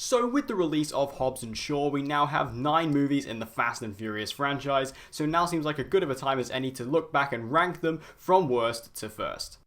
So with the release of Hobbs Shaw, we now have 9 movies in the Fast and Furious franchise, so now seems like a good of a time as any to look back and rank them from worst to first.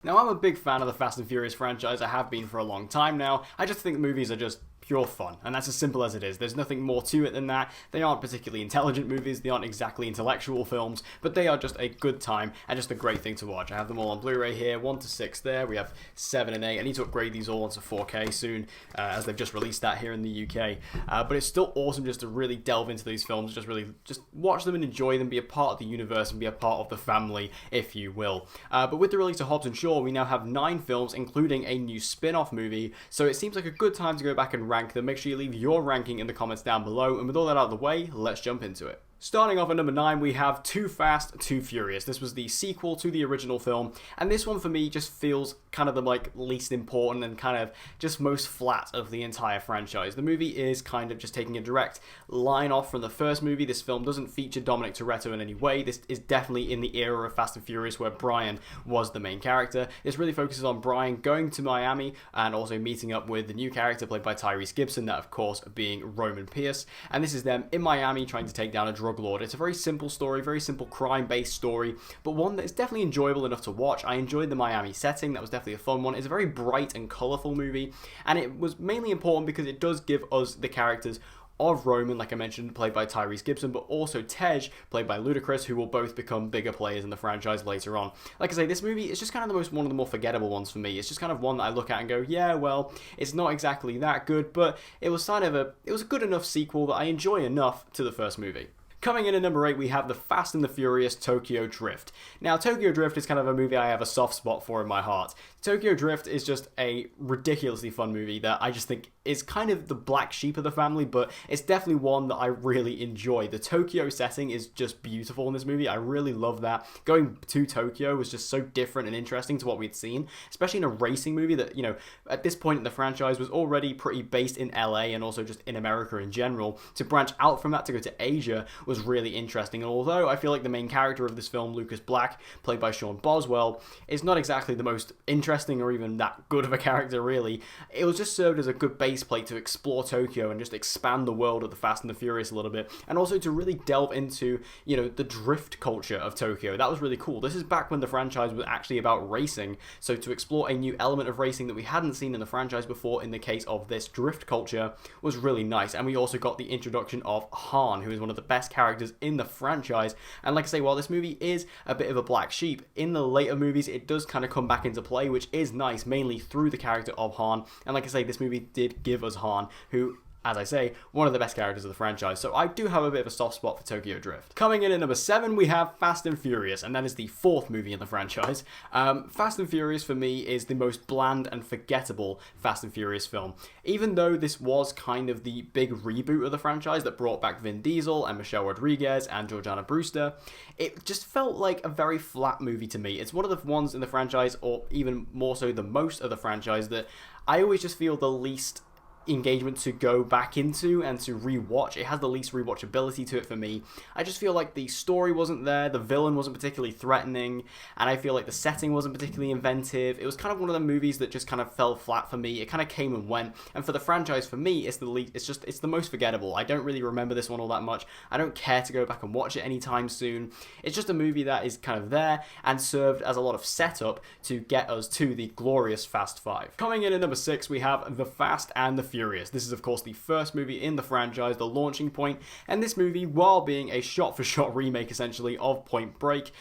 Now, I'm a big fan of the Fast and Furious franchise, I have been for a long time now. I just think the movies are just pure fun, and that's as simple as it is. There's nothing more to it than that. They aren't particularly intelligent movies, they aren't exactly intellectual films, but they are just a good time and just a great thing to watch. I have them all on Blu-ray here, 1 to 6 there, we have 7 and 8. I need to upgrade these all onto 4K soon, as they've just released that here in the UK. But it's still awesome just to really delve into these films, just watch them and enjoy them, be a part of the universe and be a part of the family, if you will. But with the release of Hobbs Shaw, we now have 9 films, including a new spin-off movie, so it seems like a good time to go back and rank them. Make sure you leave your ranking in the comments down below, and with all that out of the way, let's jump into it. Starting off at number 9, we have Too Fast, Too Furious. This was the sequel to the original film, and this one for me just feels kind of the least important and kind of just most flat of the entire franchise. The movie is kind of just taking a direct line off from the first movie. This film doesn't feature Dominic Toretto in any way. This is definitely in the era of Fast and Furious where Brian was the main character. This really focuses on Brian going to Miami and also meeting up with the new character played by Tyrese Gibson, that of course being Roman Pierce, and this is them in Miami trying to take down a drug lord. It's a very simple story, very simple crime-based story, but one that is definitely enjoyable enough to watch. I enjoyed the Miami setting, that was definitely a fun one. It's a very bright and colourful movie, and it was mainly important because it does give us the characters of Roman, like I mentioned, played by Tyrese Gibson, but also Tej, played by Ludacris, who will both become bigger players in the franchise later on. Like I say, this movie is just kind of one of the more forgettable ones for me. It's just kind of one that I look at and go, yeah, well, it's not exactly that good, but it was kind of it was a good enough sequel that I enjoy enough to the first movie. Coming in at number 8, we have The Fast and the Furious Tokyo Drift. Now, Tokyo Drift is kind of a movie I have a soft spot for in my heart. Tokyo Drift is just a ridiculously fun movie that I just think is kind of the black sheep of the family, but it's definitely one that I really enjoy. The Tokyo setting is just beautiful in this movie. I really love that. Going to Tokyo was just so different and interesting to what we'd seen, especially in a racing movie that, you know, at this point in the franchise was already pretty based in LA and also just in America in general. To branch out from that to go to Asia was really interesting, and although I feel like the main character of this film, Lucas Black, played by Sean Boswell, is not exactly the most interesting or even that good of a character really, it was just served as a good base plate to explore Tokyo and just expand the world of the Fast and the Furious a little bit, and also to really delve into, you know, the drift culture of Tokyo. That was really cool. This is back when the franchise was actually about racing, so to explore a new element of racing that we hadn't seen in the franchise before in the case of this drift culture was really nice. And we also got the introduction of Han, who is one of the best characters in the franchise, and like I say, while this movie is a bit of a black sheep, in the later movies it does kind of come back into play, which is nice, mainly through the character of Han. And like I say, this movie did give us Han, who, as I say, one of the best characters of the franchise, so I do have a bit of a soft spot for Tokyo Drift. Coming in at number 7, we have Fast and Furious, and that is the 4th movie in the franchise. Fast and Furious, for me, is the most bland and forgettable Fast and Furious film. Even though this was kind of the big reboot of the franchise that brought back Vin Diesel and Michelle Rodriguez and Jordana Brewster, it just felt like a very flat movie to me. It's one of the ones in the franchise, or even more so the most of the franchise, that I always just feel the least engagement to go back into and to rewatch. It has the least rewatchability to it for me. I just feel like the story wasn't there, the villain wasn't particularly threatening, and I feel like the setting wasn't particularly inventive. It was kind of one of the movies that just kind of fell flat for me. It kind of came and went, and for the franchise, for me, it's the most forgettable. I don't really remember this one all that much. I don't care to go back and watch it anytime soon. It's just a movie that is kind of there and served as a lot of setup to get us to the glorious Fast 5. Coming in at number 6, we have The Fast and the Furious. This is of course the first movie in the franchise, the launching point, and this movie, while being a shot-for-shot remake essentially of Point Break,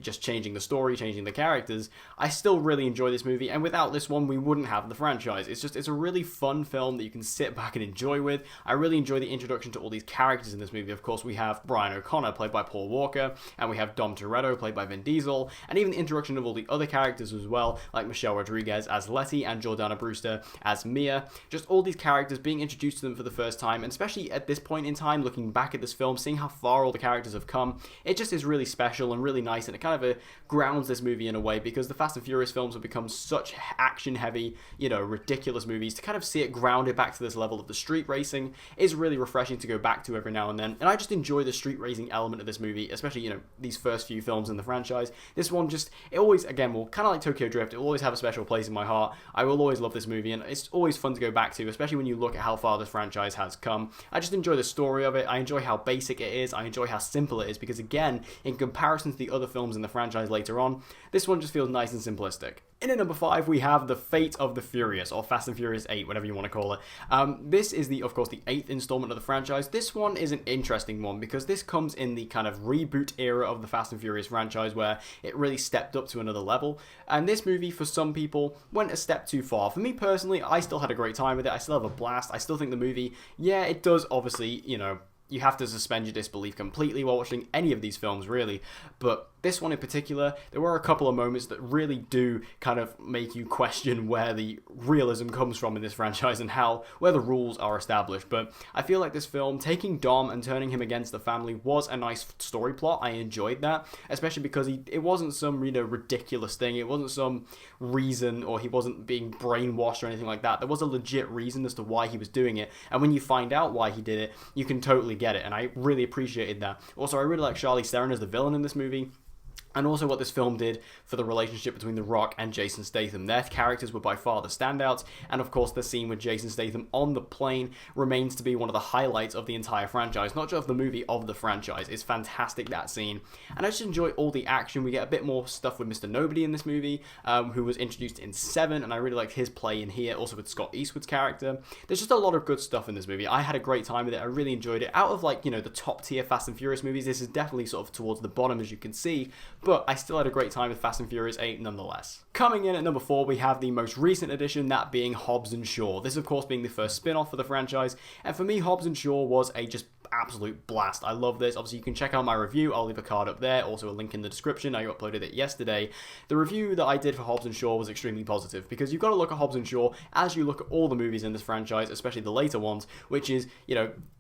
just changing the story, changing the characters, I still really enjoy this movie, and without this one we wouldn't have the franchise. It's a really fun film that you can sit back and enjoy with. I really enjoy the introduction to all these characters in this movie. Of course, we have Brian O'Connor, played by Paul Walker, and we have Dom Toretto, played by Vin Diesel, and even the introduction of all the other characters as well, like Michelle Rodriguez as Letty and Jordana Brewster as Mia. Just all these characters being introduced to them for the first time, and especially at this point in time, looking back at this film, seeing how far all the characters have come, it just is really special and really nice, and it kind of grounds this movie in a way, because the Fast and Furious films have become such action-heavy, ridiculous movies. To kind of see it grounded back to this level of the street racing is really refreshing to go back to every now and then. And I just enjoy the street racing element of this movie, especially, these first few films in the franchise. This one it always, again, will kind of like Tokyo Drift, it will always have a special place in my heart. I will always love this movie, and it's always fun to go back to, especially when you look at how far this franchise has come. I just enjoy the story of it. I enjoy how basic it is. I enjoy how simple it is, because again, in comparison to the other films in the franchise later on, this one just feels nice and simplistic. In at number 5, we have The Fate of the Furious, or Fast and Furious 8, whatever you want to call it. This is, of course, the 8th installment of the franchise. This one is an interesting one, because this comes in the kind of reboot era of the Fast and Furious franchise, where it really stepped up to another level. And this movie, for some people, went a step too far. For me personally, I still had a great time with it. I still have a blast. I still think the movie, it does obviously, you have to suspend your disbelief completely while watching any of these films, really. But this one in particular, there were a couple of moments that really do kind of make you question where the realism comes from in this franchise and where the rules are established. But I feel like this film, taking Dom and turning him against the family, was a nice story plot. I enjoyed that, especially because it wasn't some, ridiculous thing. It wasn't some reason, or he wasn't being brainwashed or anything like that. There was a legit reason as to why he was doing it. And when you find out why he did it, you can totally get it. And I really appreciated that. Also, I really like Charlize Theron as the villain in this movie. And also what this film did for the relationship between The Rock and Jason Statham. Their characters were by far the standouts, and of course the scene with Jason Statham on the plane remains to be one of the highlights of the entire franchise, not just of the movie, of the franchise. It's fantastic, that scene. And I just enjoy all the action. We get a bit more stuff with Mr. Nobody in this movie, who was introduced in 7, and I really liked his play in here, also with Scott Eastwood's character. There's just a lot of good stuff in this movie. I had a great time with it. I really enjoyed it. Out of the top tier Fast and Furious movies, this is definitely sort of towards the bottom, as you can see, but I still had a great time with Fast and Furious 8 nonetheless. Coming in at number 4, we have the most recent addition, that being Hobbs Shaw. This, of course, being the first spin-off for the franchise, and for me, Hobbs Shaw was a just absolute blast. I love this. Obviously, you can check out my review. I'll leave a card up there, also a link in the description. I uploaded it yesterday. The review that I did for Hobbs Shaw was extremely positive, because you've got to look at Hobbs Shaw as you look at all the movies in this franchise, especially the later ones, which is,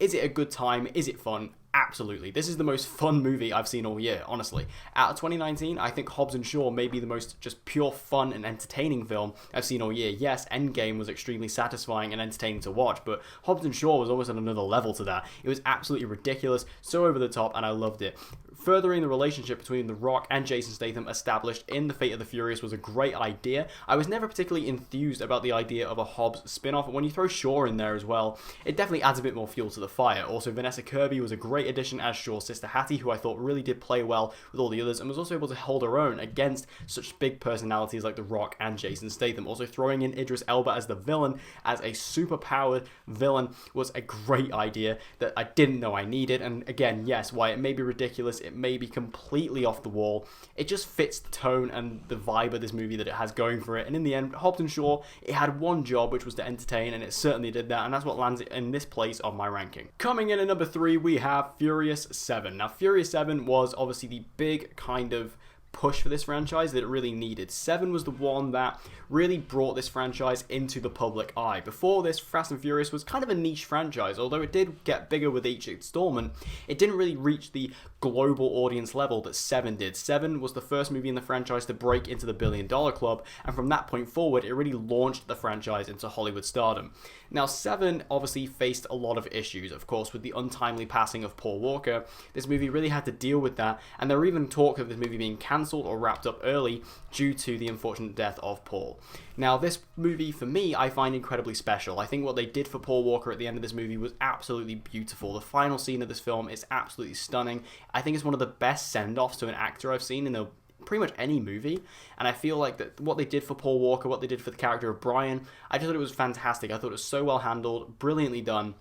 is it a good time? Is it fun? Absolutely. This is the most fun movie I've seen all year, honestly. Out of 2019, I think Hobbs & Shaw may be the most just pure fun and entertaining film I've seen all year. Yes, Endgame was extremely satisfying and entertaining to watch, but Hobbs & Shaw was almost on another level to that. It was absolutely ridiculous, so over the top, and I loved it. Furthering the relationship between The Rock and Jason Statham established in The Fate of the Furious was a great idea. I was never particularly enthused about the idea of a Hobbs spin-off, and when you throw Shaw in there as well, it definitely adds a bit more fuel to the fire. Also, Vanessa Kirby was a great addition as Shaw's sister Hattie, who I thought really did play well with all the others, and was also able to hold her own against such big personalities like The Rock and Jason Statham. Also, throwing in Idris Elba as the villain, as a super-powered villain, was a great idea that I didn't know I needed. And again, yes, while it may be ridiculous, it may be completely off the wall, it just fits the tone and the vibe of this movie that it has going for it. And in the end, Hobbs & Shaw, it had one job, which was to entertain, and it certainly did that, and that's what lands it in this place of my ranking. Coming in at number 3, we have Furious 7. Now, Furious 7 was obviously the big kind of push for this franchise that it really needed. 7 was the one that really brought this franchise into the public eye. Before this, Fast and Furious was kind of a niche franchise. Although it did get bigger with each installment, it didn't really reach the global audience level that 7 did. 7 was the first movie in the franchise to break into the $1 billion club, and from that point forward, it really launched the franchise into Hollywood stardom. Now, 7 obviously faced a lot of issues, of course, with the untimely passing of Paul Walker. This movie really had to deal with that, and there were even talk of this movie being cancelled or wrapped up early due to the unfortunate death of Paul. Now, this movie, for me, I find incredibly special. I think what they did for Paul Walker at the end of this movie was absolutely beautiful. The final scene of this film is absolutely stunning. I think it's one of the best send-offs to an actor I've seen in pretty much any movie, and I feel like that what they did for Paul Walker, what they did for the character of Brian, I just thought it was fantastic. I thought it was so well handled, brilliantly done,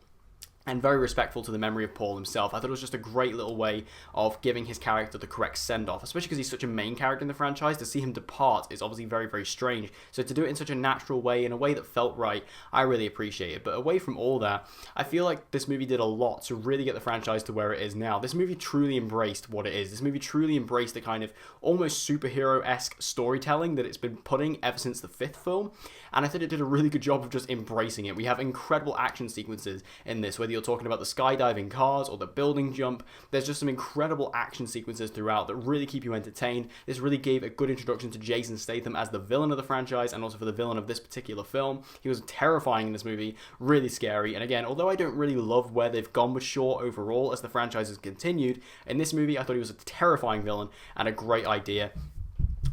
and very respectful to the memory of Paul himself. I thought it was just a great little way of giving his character the correct send-off, especially because he's such a main character in the franchise. To see him depart is obviously very, very strange. So to do it in such a natural way, in a way that felt right, I really appreciate it. But away from all that, I feel like this movie did a lot to really get the franchise to where it is now. This movie truly embraced what it is. This movie truly embraced the kind of almost superhero-esque storytelling that it's been putting ever since the 5th film. And I think it did a really good job of just embracing it. We have incredible action sequences in this, where you're talking about the skydiving cars or the building jump, there's just some incredible action sequences throughout that really keep you entertained. This really gave a good introduction to Jason Statham as the villain of the franchise, and also for the villain of this particular film. He was terrifying in this movie, really scary, and again, although I don't really love where they've gone with Shaw overall as the franchise has continued, in this movie I thought he was a terrifying villain and a great idea.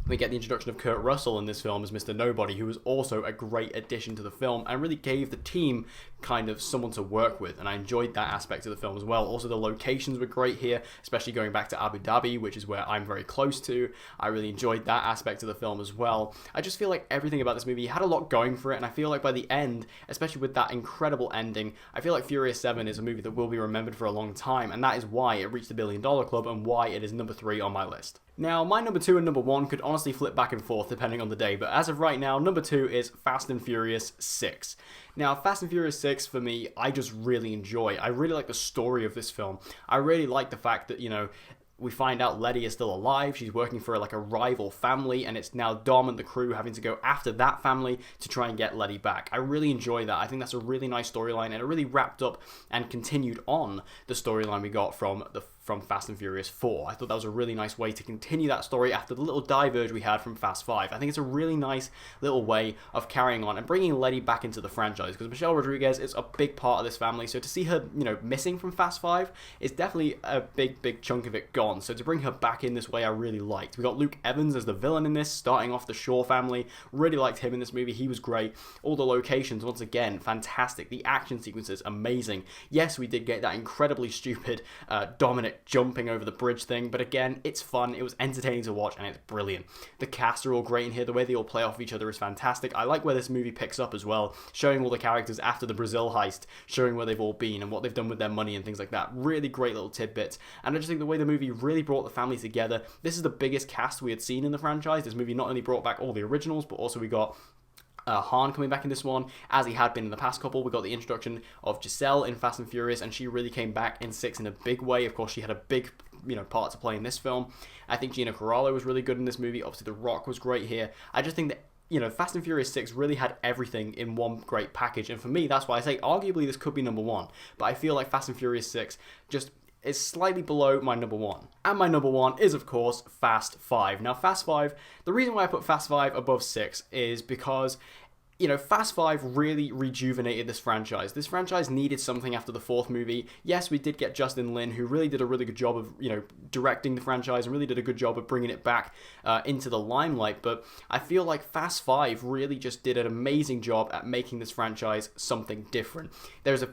We get the introduction of Kurt Russell in this film as Mr. Nobody, who was also a great addition to the film and really gave the team kind of someone to work with, and I enjoyed that aspect of the film as well. Also, the locations were great here, especially going back to Abu Dhabi, which is where I'm very close to. I really enjoyed that aspect of the film as well. I just feel like everything about this movie had a lot going for it, and I feel like by the end, especially with that incredible ending, I feel like Furious 7 is a movie that will be remembered for a long time, and that is why it reached the $1 billion club and why it is number 3 on my list. Now, my number 2 and number 1 could honestly flip back and forth depending on the day, but as of right now, number 2 is Fast and Furious 6. Now, Fast and Furious 6, for me, I just really enjoy. I really like the story of this film. I really like the fact that, we find out Letty is still alive. She's working for like a rival family, and it's now Dom and the crew having to go after that family to try and get Letty back. I really enjoy that. I think that's a really nice storyline, and it really wrapped up and continued on the storyline we got from Fast and Furious 4. I thought that was a really nice way to continue that story after the little diverge we had from Fast 5. I think it's a really nice little way of carrying on and bringing Letty back into the franchise, because Michelle Rodriguez is a big part of this family, so to see her, missing from Fast 5 is definitely a big chunk of it gone. So to bring her back in this way, I really liked. We got Luke Evans as the villain in this, starting off the Shaw family. Really liked him in this movie. He was great. All the locations, once again, fantastic. The action sequences, amazing. Yes, we did get that incredibly stupid Dominic jumping over the bridge thing, but again, it's fun, it was entertaining to watch, and it's brilliant. The cast are all great in here, the way they all play off each other is fantastic. I like where this movie picks up as well, showing all the characters after the Brazil heist, showing where they've all been and what they've done with their money and things like that. Really great little tidbits, and I just think the way the movie really brought the family together. This is the biggest cast we had seen in the franchise. This movie not only brought back all the originals, but also we got Han coming back in this one, as he had been in the past couple. We got the introduction of Giselle in Fast and Furious, and she really came back in 6 in a big way. Of course, she had a big part to play in this film. I think Gina Carano was really good in this movie. Obviously, The Rock was great here. I just think that Fast and Furious 6 really had everything in one great package, and for me, that's why I say arguably this could be number 1, but I feel like Fast and Furious 6 just is slightly below my number 1. And my number 1 is, of course, Fast 5. Now, Fast 5, the reason why I put Fast 5 above 6 is because Fast 5 really rejuvenated this franchise. This franchise needed something after the 4th movie. Yes, we did get Justin Lin, who really did a really good job of, directing the franchise and really did a good job of bringing it back into the limelight. But I feel like Fast 5 really just did an amazing job at making this franchise something different. There's a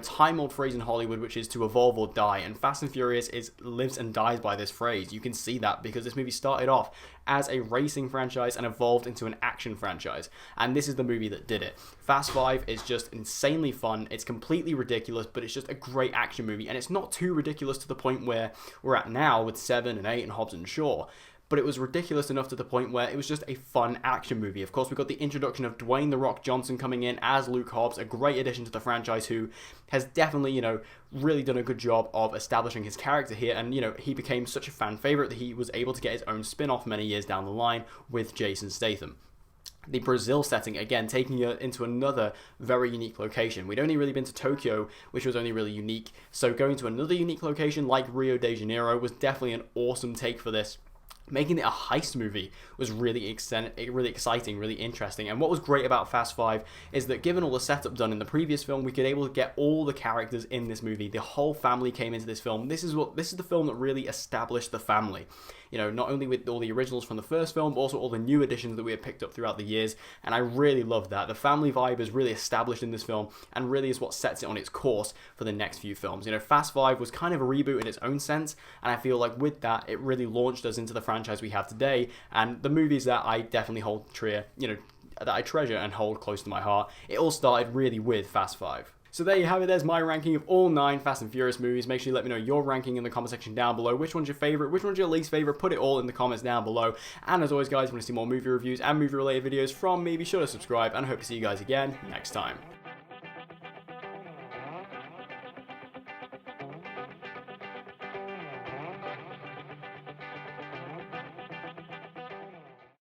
time-old phrase in Hollywood, which is to evolve or die, and Fast and Furious lives and dies by this phrase. You can see that because this movie started off as a racing franchise and evolved into an action franchise, and this is the movie that did it. Fast 5 is just insanely fun. It's completely ridiculous, but it's just a great action movie, and it's not too ridiculous to the point where we're at now with 7 and 8 and Hobbs and Shaw. But it was ridiculous enough to the point where it was just a fun action movie. Of course, we got the introduction of Dwayne "The Rock" Johnson coming in as Luke Hobbs, a great addition to the franchise who has definitely, really done a good job of establishing his character here. And, he became such a fan favorite that he was able to get his own spin-off many years down the line with Jason Statham. The Brazil setting, again, taking you into another very unique location. We'd only really been to Tokyo, which was only really unique. So going to another unique location like Rio de Janeiro was definitely an awesome take for this. Making it a heist movie was really exciting, really interesting. And what was great about Fast 5 is that given all the setup done in the previous film, we could able to get all the characters in this movie. The whole family came into this film. This is the film that really established the family. Not only with all the originals from the first film, but also all the new additions that we had picked up throughout the years. And I really love that. The family vibe is really established in this film and really is what sets it on its course for the next few films. Fast 5 was kind of a reboot in its own sense, and I feel like with that, it really launched us into the franchise we have today, and the movies that I definitely hold that I treasure and hold close to my heart. It all started really with Fast 5. So there you have it. There's my ranking of all 9 Fast and Furious movies. Make sure you let me know your ranking in the comment section down below. Which one's your favorite? Which one's your least favorite? Put it all in the comments down below. And as always, guys, if you want to see more movie reviews and movie related videos from me, be sure to subscribe, and I hope to see you guys again next time.